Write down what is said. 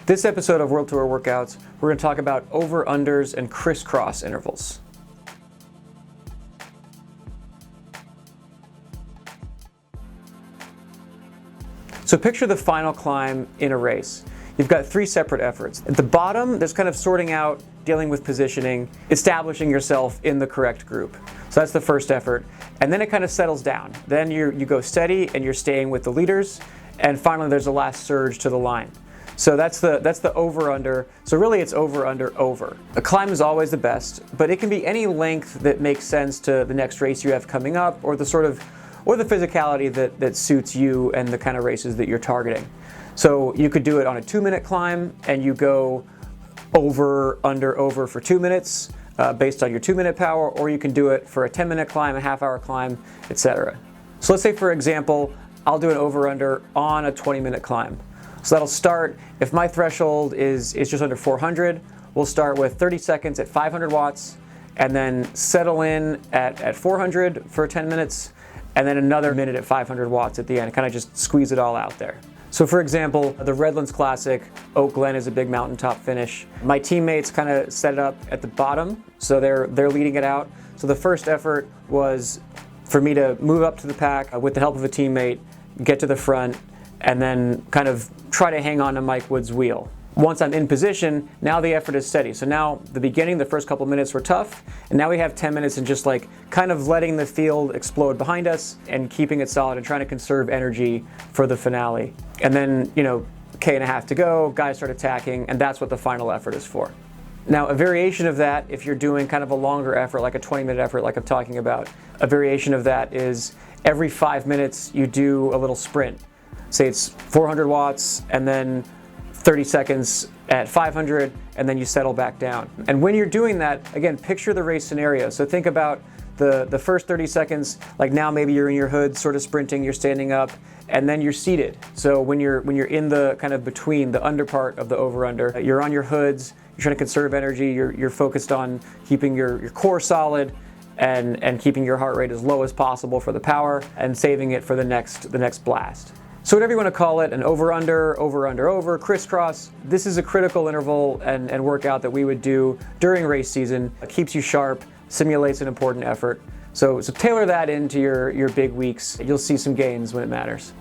This episode of World Tour Workouts, we're going to talk about over-unders and crisscross intervals. So picture the final climb in a race. You've got three separate efforts. At the bottom, there's kind of sorting out, dealing with positioning, establishing yourself in the correct group. So that's the first effort. And then it kind of settles down. Then you go steady and you're staying with the leaders. And finally, there's a last surge to the line. So that's the over-under. So really it's over-under-over. A climb is always the best, but it can be any length that makes sense to the next race you have coming up, or the physicality that suits you and the kind of races that you're targeting. So you could do it on a 2-minute climb and you go over, under, over for 2 minutes based on your 2-minute power, or you can do it for a 10-minute climb, a half-hour climb, etc. So let's say, for example, I'll do an over-under on a 20-minute climb. So that'll start, if my threshold is just under 400, we'll start with 30 seconds at 500 watts, and then settle in at 400 for 10 minutes, and then another minute at 500 watts at the end, kind of just squeeze it all out there. So for example, the Redlands Classic, Oak Glen is a big mountaintop finish. My teammates kind of set it up at the bottom, so they're leading it out. So the first effort was for me to move up to the pack with the help of a teammate, get to the front, and then kind of try to hang on to Mike Wood's wheel. Once I'm in position, now the effort is steady. So now the beginning, the first couple minutes were tough, and now we have 10 minutes and just like kind of letting the field explode behind us and keeping it solid and trying to conserve energy for the finale. And then, K and a half to go, guys start attacking, and that's what the final effort is for. Now, a variation of that, if you're doing kind of a longer effort, like a 20-minute effort like I'm talking about, a variation of that is every 5 minutes you do a little sprint. Say it's 400 watts and then 30 seconds at 500, and then you settle back down. And when you're doing that, again, picture the race scenario. So think about the first 30 seconds, like now maybe you're in your hood, sort of sprinting, you're standing up, and then you're seated. So when you're in the kind of between the under part of the over-under, you're on your hoods, you're trying to conserve energy, you're focused on keeping your core solid, and keeping your heart rate as low as possible for the power, and saving it for the next blast. So whatever you want to call it, an over-under, over-under-over, crisscross, this is a critical interval and workout that we would do during race season. It keeps you sharp, simulates an important effort. So tailor that into your big weeks. You'll see some gains when it matters.